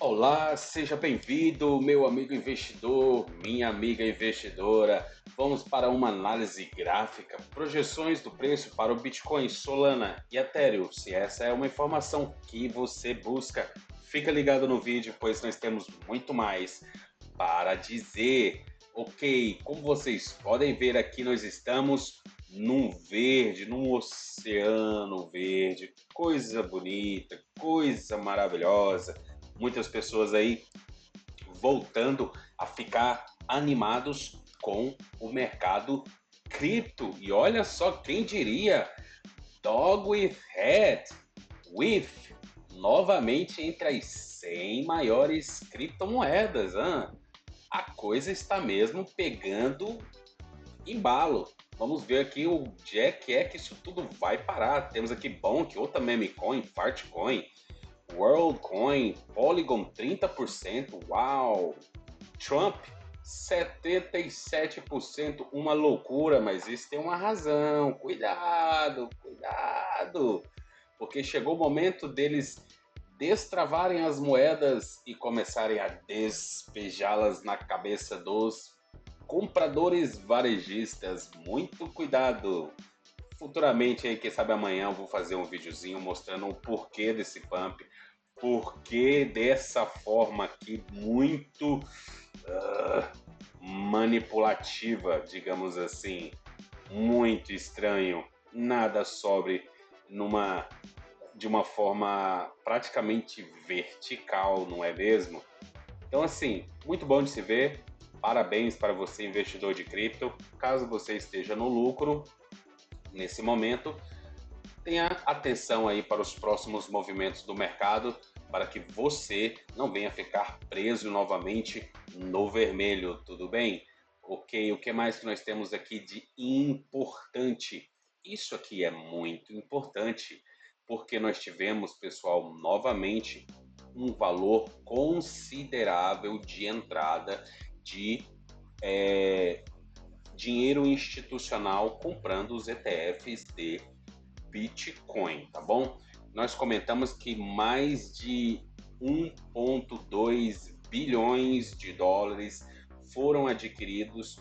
Olá, seja bem-vindo, meu amigo investidor, minha amiga investidora. Vamos para uma análise gráfica, projeções do preço para o Bitcoin, Solana e Ethereum. Se essa é uma informação que você busca, fica ligado no vídeo, pois nós temos muito mais para dizer. Ok, como vocês podem ver aqui, nós estamos num verde, num oceano verde, coisa bonita, coisa maravilhosa. Muitas pessoas aí voltando a ficar animados com o mercado cripto. E olha só quem diria, Dog with Head, with, novamente entre as 100 maiores criptomoedas. Hein? A coisa está mesmo pegando embalo. Vamos ver aqui onde é que isso tudo vai parar. Temos aqui Bonk, outra meme coin, Fartcoin, WorldCoin, Polygon 30%, uau! Trump 77%, uma loucura, mas isso tem uma razão. Cuidado, cuidado, porque chegou o momento deles destravarem as moedas e começarem a despejá-las na cabeça dos compradores varejistas. Muito cuidado. Futuramente, aí, quem sabe amanhã eu vou fazer um videozinho mostrando o porquê desse pump, porquê dessa forma aqui muito manipulativa, digamos assim, muito estranho, nada sobre numa de uma forma praticamente vertical, não é mesmo? Então, assim, muito bom de se ver. Parabéns para você, investidor de cripto. Caso você esteja no lucro nesse momento, tenha atenção aí para os próximos movimentos do mercado, para que você não venha ficar preso novamente no vermelho, tudo bem? Ok, o que mais que nós temos aqui de importante? Isso aqui é muito importante, porque nós tivemos, pessoal, novamente um valor considerável de entrada de dinheiro institucional comprando os ETFs de Bitcoin, tá bom? Nós comentamos que mais de 1,2 bilhões de dólares foram adquiridos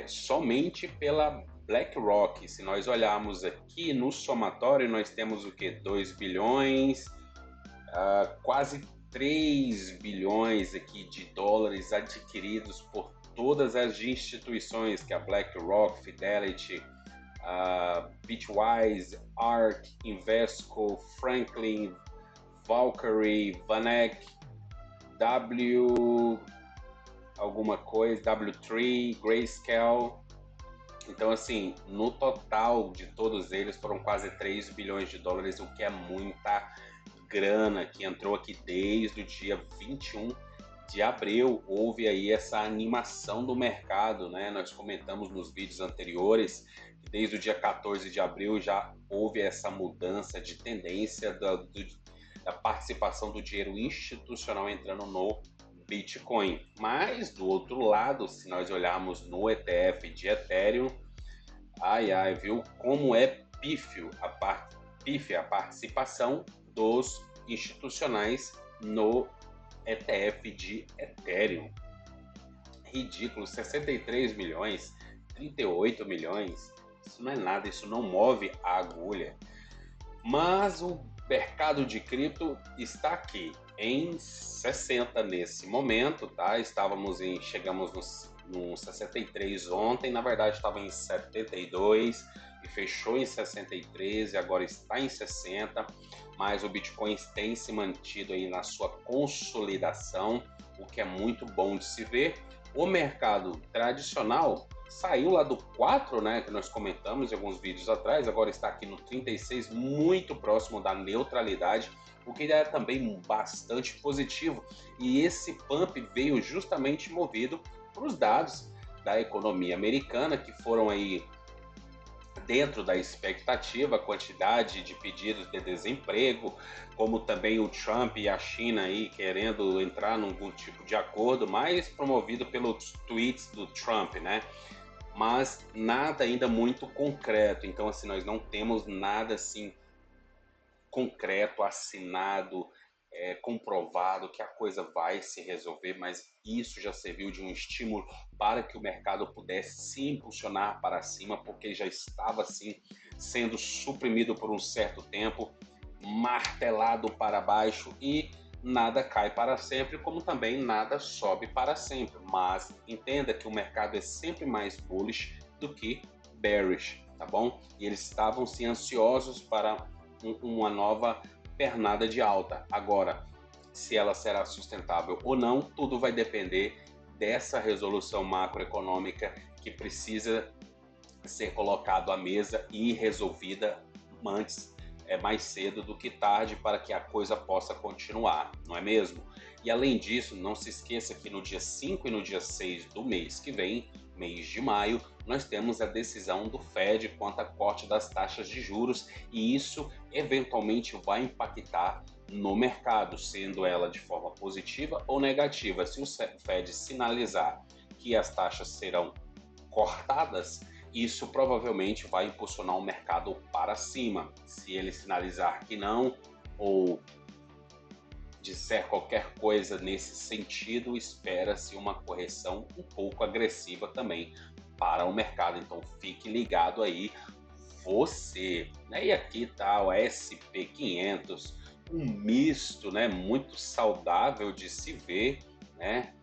somente pela BlackRock. Se nós olharmos aqui no somatório, nós temos o que? 2 bilhões, quase 3 bilhões aqui de dólares adquiridos por todas as instituições que a BlackRock, Fidelity, Bitwise, ARK, Invesco, Franklin, Valkyrie, Vanek, W alguma coisa, W3, Grayscale. Então, assim, no total de todos eles foram quase 3 bilhões de dólares, o que é muita grana, que entrou aqui desde o dia 21 de abril. Houve aí essa animação do mercado, né? Nós comentamos nos vídeos anteriores que desde o dia 14 de abril já houve essa mudança de tendência da participação do dinheiro institucional entrando no Bitcoin. Mas, do outro lado, se nós olharmos no ETF de Ethereum, ai ai, viu como é pífia a participação dos institucionais no ETF de Ethereum. Ridículo, 63 milhões, 38 milhões, isso não é nada, isso não move a agulha. Mas o mercado de cripto está aqui em 60 nesse momento, tá? Chegamos no 63 ontem, na verdade estava em 72 e fechou em 63 e agora está em 60, mas o Bitcoin tem se mantido aí na sua consolidação, o que é muito bom de se ver. O mercado tradicional saiu lá do 4, né, que nós comentamos em alguns vídeos atrás, agora está aqui no 36, muito próximo da neutralidade, o que é também bastante positivo. E esse pump veio justamente movido para os dados da economia americana, que foram aí dentro da expectativa, a quantidade de pedidos de desemprego, como também o Trump e a China aí querendo entrar num algum tipo de acordo, mais promovido pelos tweets do Trump, né? Mas nada ainda muito concreto. Então, assim, nós não temos nada assim concreto, assinado, comprovado que a coisa vai se resolver, mas isso já serviu de um estímulo para que o mercado pudesse se impulsionar para cima, porque já estava assim sendo suprimido por um certo tempo, martelado para baixo, e nada cai para sempre, como também nada sobe para sempre. Mas entenda que o mercado é sempre mais bullish do que bearish, tá bom? E eles estavam sim ansiosos para uma nova pernada de alta. Agora, se ela será sustentável ou não, tudo vai depender dessa resolução macroeconômica que precisa ser colocado à mesa e resolvida antes, mais cedo do que tarde, para que a coisa possa continuar, não é mesmo? E além disso, não se esqueça que no dia 5 e no dia 6 do mês que vem, mês de maio, nós temos a decisão do Fed quanto a corte das taxas de juros, e isso eventualmente vai impactar no mercado, sendo ela de forma positiva ou negativa. Se o Fed sinalizar que as taxas serão cortadas, isso provavelmente vai impulsionar o mercado para cima. Se ele sinalizar que não, ou disser qualquer coisa nesse sentido, espera-se uma correção um pouco agressiva também para o mercado. Então fique ligado aí, você. E aqui está o SP500, um misto, né, muito saudável de se ver, né,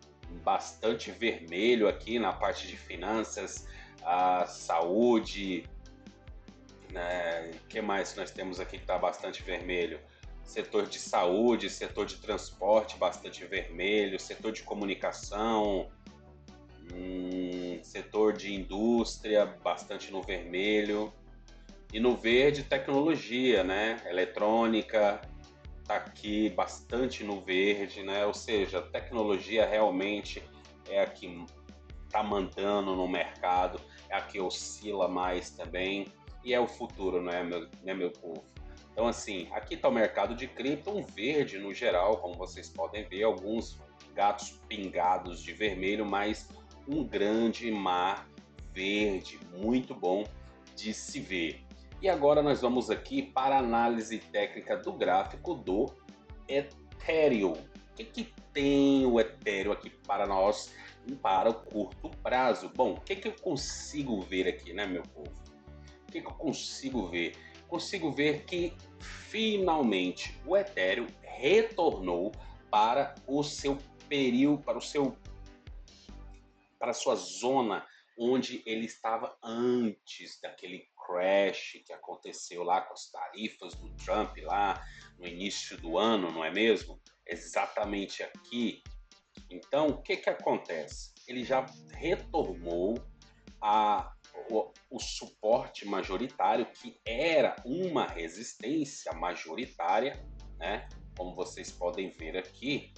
bastante vermelho aqui na parte de finanças, a saúde, né? O que mais nós temos aqui que está bastante vermelho? Setor de saúde, setor de transporte bastante vermelho, setor de comunicação, setor de indústria bastante no vermelho, e no verde tecnologia, né? Eletrônica tá aqui bastante no verde, né? Ou seja, a tecnologia realmente é a que está mandando no mercado, é a que oscila mais também, e é o futuro, meu povo? Então, assim, aqui está o mercado de cripto, um verde no geral, como vocês podem ver, alguns gatos pingados de vermelho, mas um grande mar verde, muito bom de se ver. E agora nós vamos aqui para a análise técnica do gráfico do Ethereum. O que tem o Ethereum aqui para nós, para o curto prazo? Bom, o que eu consigo ver aqui, né, meu povo? O que eu consigo ver? Consigo ver que finalmente o Ethereum retornou para o seu período, para a sua zona onde ele estava antes daquele crash que aconteceu lá com as tarifas do Trump lá no início do ano, não é mesmo? Exatamente aqui. Então, o que acontece? Ele já retornou o suporte majoritário, que era uma resistência majoritária, né? Como vocês podem ver aqui.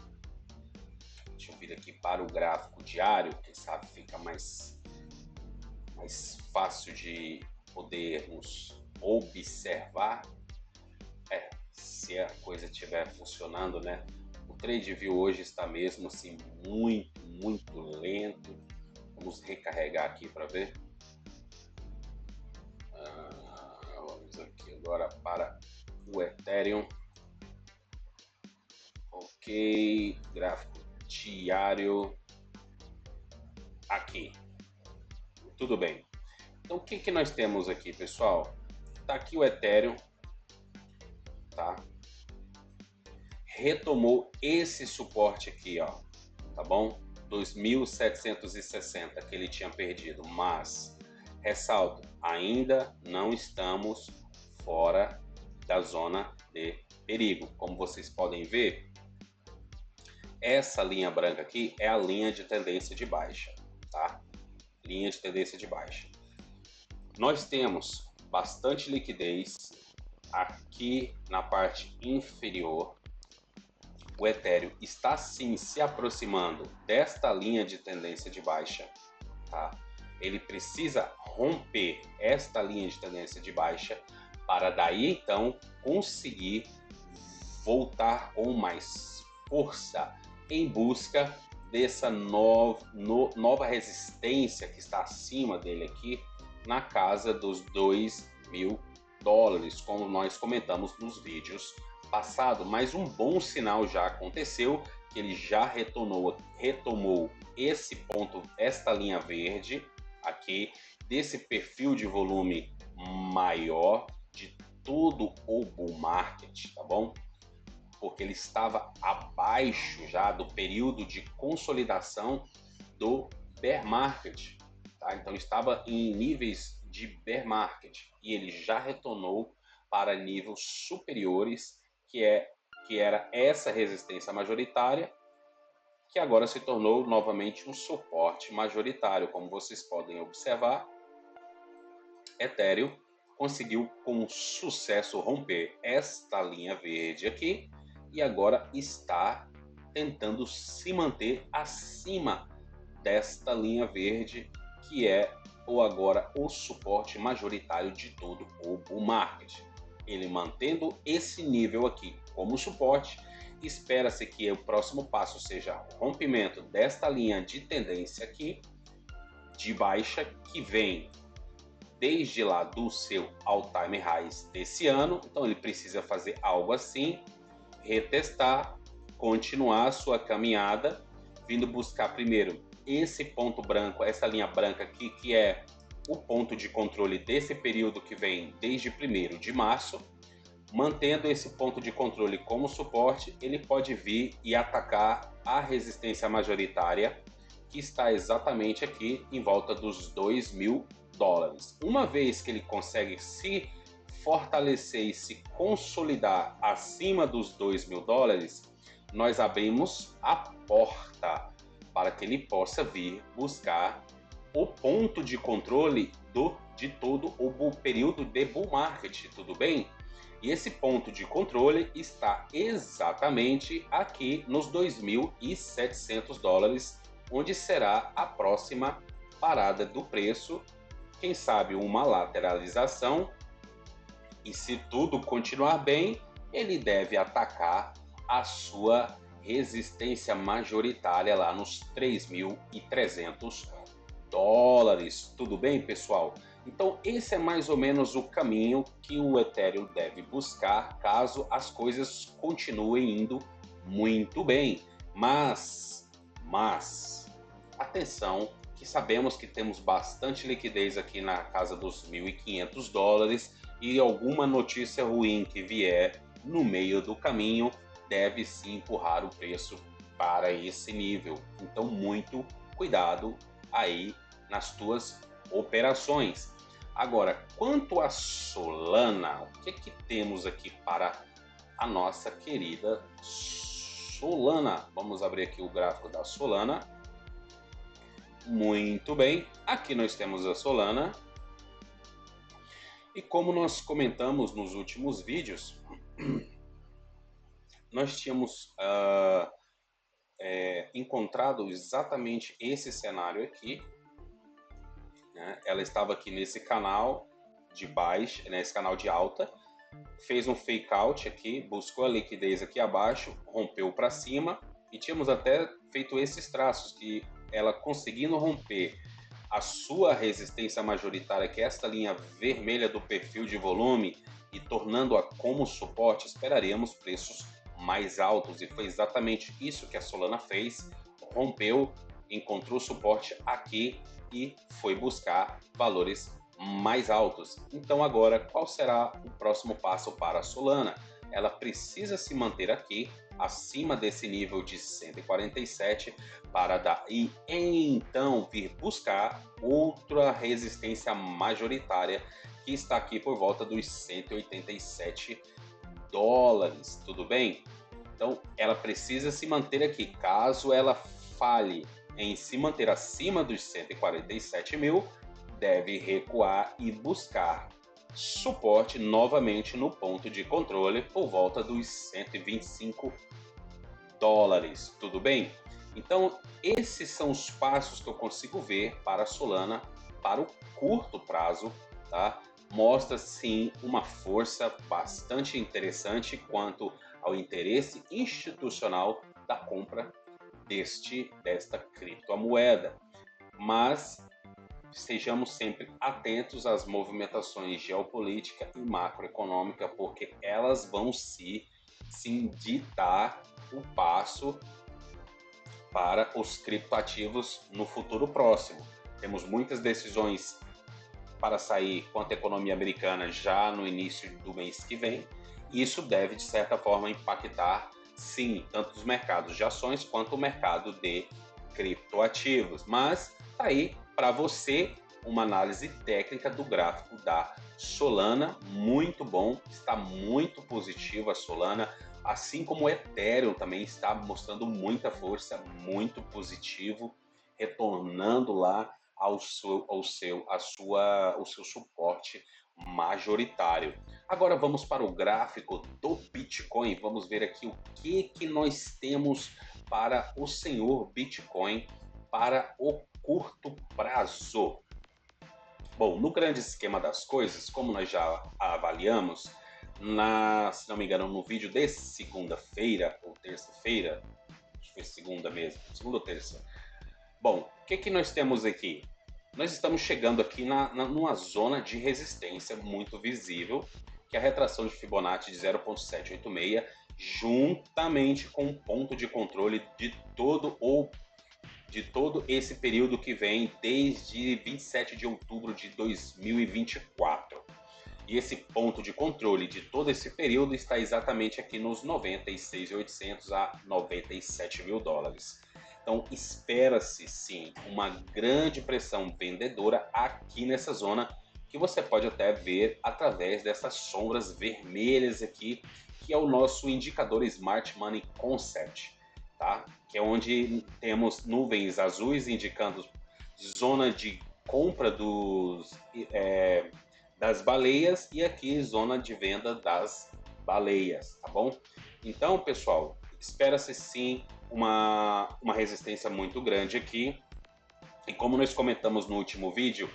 Deixa eu vir aqui para o gráfico diário, quem sabe fica mais fácil de podermos observar. Se a coisa estiver funcionando, né? O TradingView hoje está mesmo assim muito lento. Vamos recarregar aqui para ver. Vamos aqui agora para o Ethereum. Ok, gráfico diário aqui. Tudo bem. Então o que nós temos aqui, pessoal? Tá aqui o Ethereum, tá? Retomou esse suporte aqui, ó, tá bom? 2.760 que ele tinha perdido, mas ressalto, ainda não estamos fora da zona de perigo. Como vocês podem ver, essa linha branca aqui é a linha de tendência de baixa, tá? Linha de tendência de baixa. Nós temos bastante liquidez aqui na parte inferior. O Ethereum está sim se aproximando desta linha de tendência de baixa, tá? Ele precisa romper esta linha de tendência de baixa para daí então conseguir voltar com mais força em busca dessa nova resistência que está acima dele aqui, na casa dos $2.000, como nós comentamos nos vídeos passado, mas um bom sinal já aconteceu, que ele já retomou esse ponto, esta linha verde aqui, desse perfil de volume maior de todo o bull market, tá bom? Porque ele estava abaixo já do período de consolidação do bear market, tá? Então estava em níveis de bear market e ele já retornou para níveis superiores, que era essa resistência majoritária, que agora se tornou novamente um suporte majoritário. Como vocês podem observar, Ethereum conseguiu com sucesso romper esta linha verde aqui e agora está tentando se manter acima desta linha verde, que é agora o suporte majoritário de todo o bull market. Ele mantendo esse nível aqui como suporte, espera-se que o próximo passo seja o rompimento desta linha de tendência aqui de baixa, que vem desde lá do seu all-time highs desse ano. Então ele precisa fazer algo assim, retestar, continuar a sua caminhada, vindo buscar primeiro esse ponto branco, essa linha branca aqui, que é o ponto de controle desse período que vem desde 1º de março. Mantendo esse ponto de controle como suporte, ele pode vir e atacar a resistência majoritária, que está exatamente aqui em volta dos $2.000. Uma vez que ele consegue se fortalecer e se consolidar acima dos $2.000, nós abrimos a porta para que ele possa vir buscar o ponto de controle de todo o período de bull market, tudo bem? E esse ponto de controle está exatamente aqui nos $2.700, onde será a próxima parada do preço. Quem sabe uma lateralização, e se tudo continuar bem, ele deve atacar a sua resistência majoritária lá nos $3.300. Tudo bem, pessoal? Então esse é mais ou menos o caminho que o Ethereum deve buscar caso as coisas continuem indo muito bem. Mas atenção, que sabemos que temos bastante liquidez aqui na casa dos $1.500, e alguma notícia ruim que vier no meio do caminho deve sim empurrar o preço para esse nível. Então muito cuidado aí nas tuas operações. Agora, quanto a Solana, o que temos aqui para a nossa querida Solana? Vamos abrir aqui o gráfico da Solana. Muito bem, aqui nós temos a Solana. E como nós comentamos nos últimos vídeos, nós tínhamos encontrado exatamente esse cenário aqui, né? Ela estava aqui nesse canal de baixa, nesse canal de alta, fez um fake out aqui, buscou a liquidez aqui abaixo, rompeu para cima, e tínhamos até feito esses traços, que ela conseguindo romper a sua resistência majoritária, que é esta linha vermelha do perfil de volume, e tornando-a como suporte, esperaríamos preços mais altos, e foi exatamente isso que a Solana fez. Rompeu, encontrou suporte aqui e foi buscar valores mais altos. Então agora, qual será o próximo passo para a Solana? Ela precisa se manter aqui acima desse nível de 147 para daí então vir buscar outra resistência majoritária, que está aqui por volta dos $187. Tudo bem? Então ela precisa se manter aqui. Caso ela falhe em se manter acima dos 147 mil, deve recuar e buscar suporte novamente no ponto de controle por volta dos $125. Tudo bem? Então esses são os passos que eu consigo ver para a Solana para o curto prazo, tá? Mostra sim uma força bastante interessante quanto ao interesse institucional da compra desta criptomoeda. Mas sejamos sempre atentos às movimentações geopolítica e macroeconômica, porque elas vão se sim ditar o passo para os criptoativos no futuro próximo. Temos muitas decisões para sair quanto à economia americana já no início do mês que vem. E isso deve, de certa forma, impactar, sim, tanto os mercados de ações quanto o mercado de criptoativos. Mas tá aí para você uma análise técnica do gráfico da Solana, muito bom, está muito positivo a Solana, assim como o Ethereum também está mostrando muita força, muito positivo, retornando lá o seu suporte majoritário. Agora vamos para o gráfico do Bitcoin. Vamos ver aqui o que nós temos para o senhor Bitcoin para o curto prazo. Bom, no grande esquema das coisas, como nós já avaliamos, se não me engano, no vídeo de segunda-feira ou terça-feira, acho que foi segunda mesmo, segunda ou terça. Bom, o que nós temos aqui? Nós estamos chegando aqui numa zona de resistência muito visível, que é a retração de Fibonacci de 0,786, juntamente com o ponto de controle de todo esse período que vem desde 27 de outubro de 2024. E esse ponto de controle de todo esse período está exatamente aqui nos 96.800 a 97 mil dólares. Então, espera-se sim uma grande pressão vendedora aqui nessa zona, que você pode até ver através dessas sombras vermelhas aqui, que é o nosso indicador Smart Money Concept, tá? Que é onde temos nuvens azuis indicando zona de compra das baleias e aqui zona de venda das baleias, tá bom? Então, pessoal, espera-se sim uma resistência muito grande aqui. E como nós comentamos no último vídeo,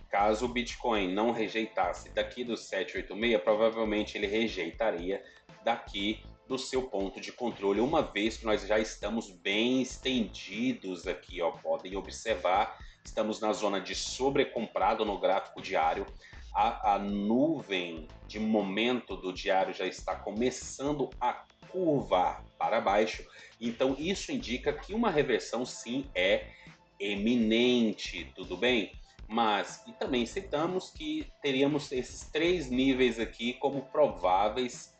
caso o Bitcoin não rejeitasse daqui do 786, provavelmente ele rejeitaria daqui do seu ponto de controle, uma vez que nós já estamos bem estendidos aqui, ó, podem observar, estamos na zona de sobrecomprado no gráfico diário, a nuvem de momento do diário já está começando a curvar para baixo, então isso indica que uma reversão sim é eminente, tudo bem? Mas, e também citamos que teríamos esses três níveis aqui como prováveis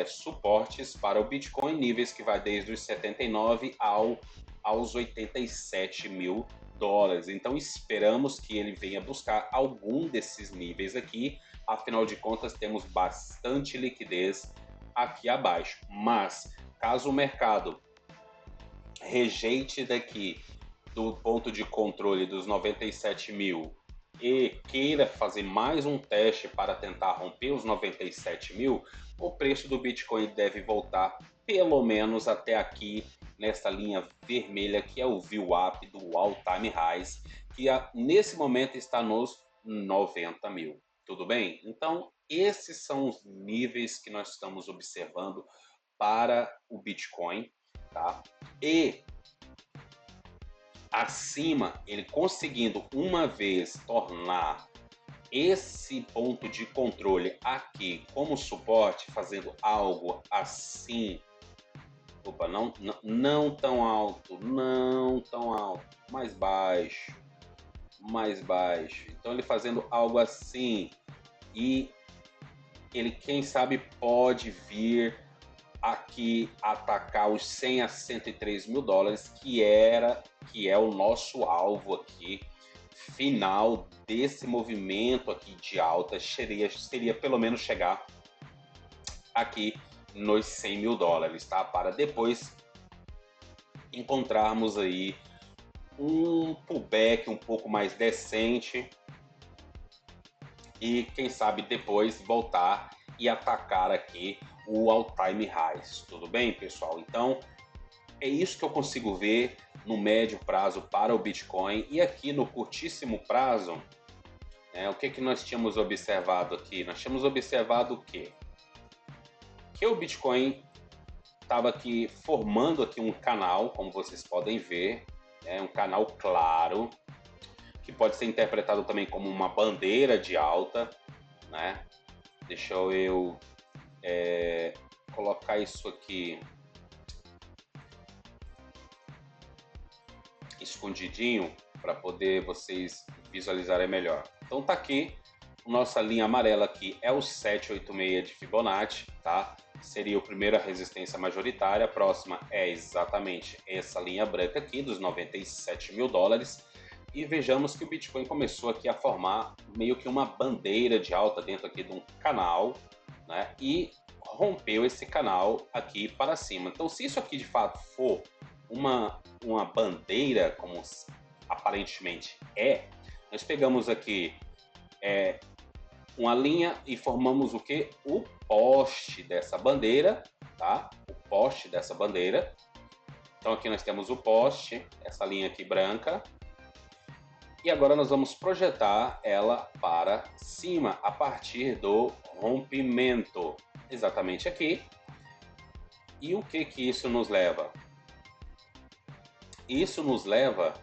suportes para o Bitcoin, níveis que vai desde os 79 aos 87 mil dólares. Então esperamos que ele venha buscar algum desses níveis aqui, afinal de contas temos bastante liquidez aqui abaixo. Mas, caso o mercado rejeite daqui do ponto de controle dos 97 mil e queira fazer mais um teste para tentar romper os 97 mil, o preço do Bitcoin deve voltar pelo menos até aqui nessa linha vermelha que é o VWAP do All Time Highs, que nesse momento está nos 90 mil. Tudo bem? Então, esses são os níveis que nós estamos observando para o Bitcoin, tá? E acima, ele conseguindo uma vez tornar esse ponto de controle aqui como suporte, fazendo algo assim, opa, não tão alto, não tão alto, mais baixo, mais baixo. Então ele fazendo algo assim e ele, quem sabe, pode vir aqui atacar os 100 a 103 mil dólares, que é o nosso alvo aqui final desse movimento aqui de alta, seria pelo menos chegar aqui nos 100 mil dólares, tá? Para depois encontrarmos aí um pullback um pouco mais decente e quem sabe depois voltar e atacar aqui o all-time highs, tudo bem, pessoal? Então, é isso que eu consigo ver no médio prazo para o Bitcoin. E aqui no curtíssimo prazo, o que nós tínhamos observado aqui? Nós tínhamos observado o quê? Que o Bitcoin estava aqui formando aqui um canal, como vocês podem ver, um canal claro, que pode ser interpretado também como uma bandeira de alta, né? Deixa eu colocar isso aqui escondidinho para poder vocês visualizarem melhor. Então tá aqui, nossa linha amarela aqui é o 786 de Fibonacci, tá? Seria a primeira resistência majoritária, a próxima é exatamente essa linha branca aqui, dos 97 mil dólares. E vejamos que o Bitcoin começou aqui a formar meio que uma bandeira de alta dentro aqui de um canal, né? E rompeu esse canal aqui para cima. Então, se isso aqui de fato for uma bandeira, como aparentemente é, nós pegamos aqui uma linha e formamos o que? O poste dessa bandeira, tá? O poste dessa bandeira. Então aqui nós temos o poste, essa linha aqui branca. E agora nós vamos projetar ela para cima a partir do rompimento. Exatamente aqui. E o que que isso nos leva? Isso nos leva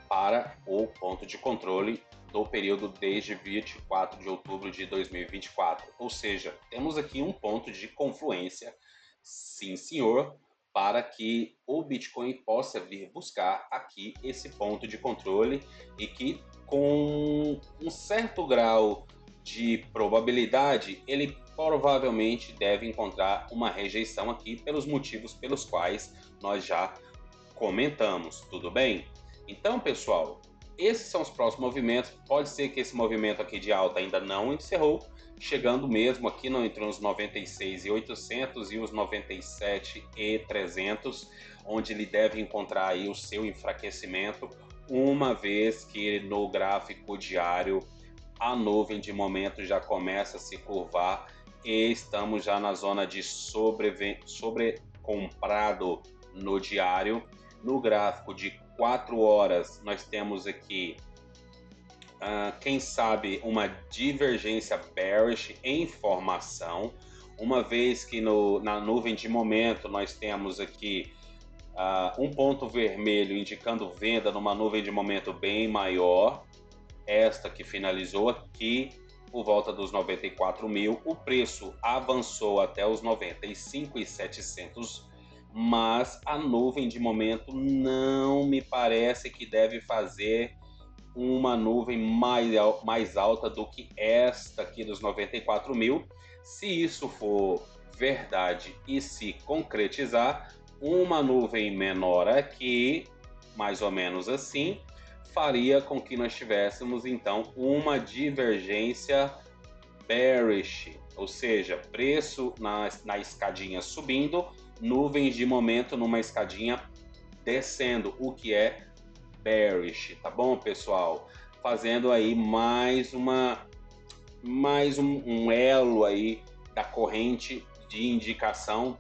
para o ponto de controle do período desde 24 de outubro de 2024. Ou seja, temos aqui um ponto de confluência, sim senhor, para que o Bitcoin possa vir buscar aqui esse ponto de controle e que com um certo grau de probabilidade, ele provavelmente deve encontrar uma rejeição aqui pelos motivos pelos quais nós já comentamos, tudo bem? Então, pessoal, esses são os próximos movimentos. Pode ser que esse movimento aqui de alta ainda não encerrou, chegando mesmo aqui entre os 96.800 e os 97.300, onde ele deve encontrar aí o seu enfraquecimento, uma vez que no gráfico diário a nuvem de momento já começa a se curvar e estamos já na zona de sobrecomprado no diário. No gráfico de 4 horas, nós temos aqui, quem sabe, uma divergência bearish em formação, uma vez que na nuvem de momento nós temos aqui um ponto vermelho indicando venda numa nuvem de momento bem maior, esta que finalizou aqui por volta dos 94 mil, o preço avançou até os 95.700, mas a nuvem de momento não me parece que deve fazer uma nuvem mais alta do que esta aqui dos 94 mil. Se isso for verdade e se concretizar, uma nuvem menor aqui, mais ou menos assim, faria com que nós tivéssemos então uma divergência bearish, ou seja, preço na escadinha subindo, nuvens de momento numa escadinha descendo, o que é bearish, tá bom, pessoal? Fazendo aí mais um elo aí da corrente de indicação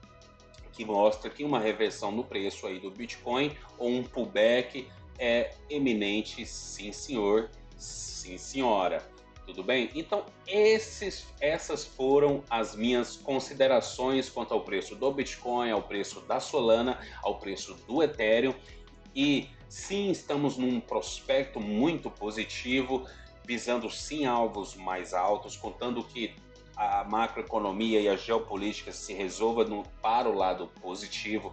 que mostra que uma reversão no preço aí do Bitcoin ou um pullback é eminente, sim senhor, sim senhora. Tudo bem? Então, essas foram as minhas considerações quanto ao preço do Bitcoin, ao preço da Solana, ao preço do Ethereum. E sim, estamos num prospecto muito positivo, visando sim alvos mais altos, contando que a macroeconomia e a geopolítica se resolva para o lado positivo,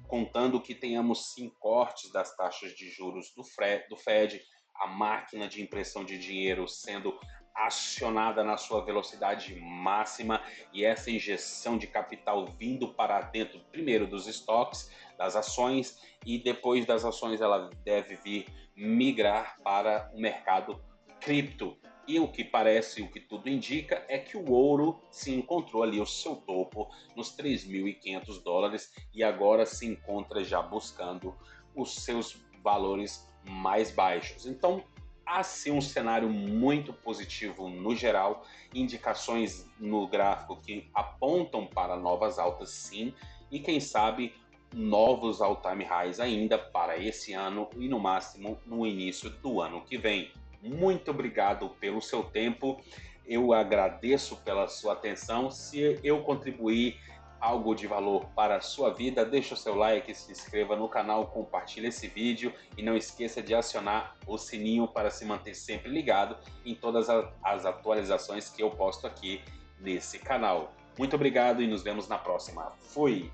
contando que tenhamos sim cortes das taxas de juros do Fed, a máquina de impressão de dinheiro sendo acionada na sua velocidade máxima e essa injeção de capital vindo para dentro primeiro dos estoques, das ações, e depois das ações ela deve vir migrar para o mercado cripto. E o que parece, o que tudo indica, é que o ouro se encontrou ali o seu topo nos 3.500 dólares e agora se encontra já buscando os seus valores mais baixos. Então, há sim um cenário muito positivo no geral, indicações no gráfico que apontam para novas altas sim, e quem sabe novos all-time highs ainda para esse ano e no máximo no início do ano que vem. Muito obrigado pelo seu tempo, eu agradeço pela sua atenção. Se eu contribuir algo de valor para a sua vida, deixa o seu like, se inscreva no canal, compartilhe esse vídeo e não esqueça de acionar o sininho para se manter sempre ligado em todas as atualizações que eu posto aqui nesse canal. Muito obrigado e nos vemos na próxima. Fui!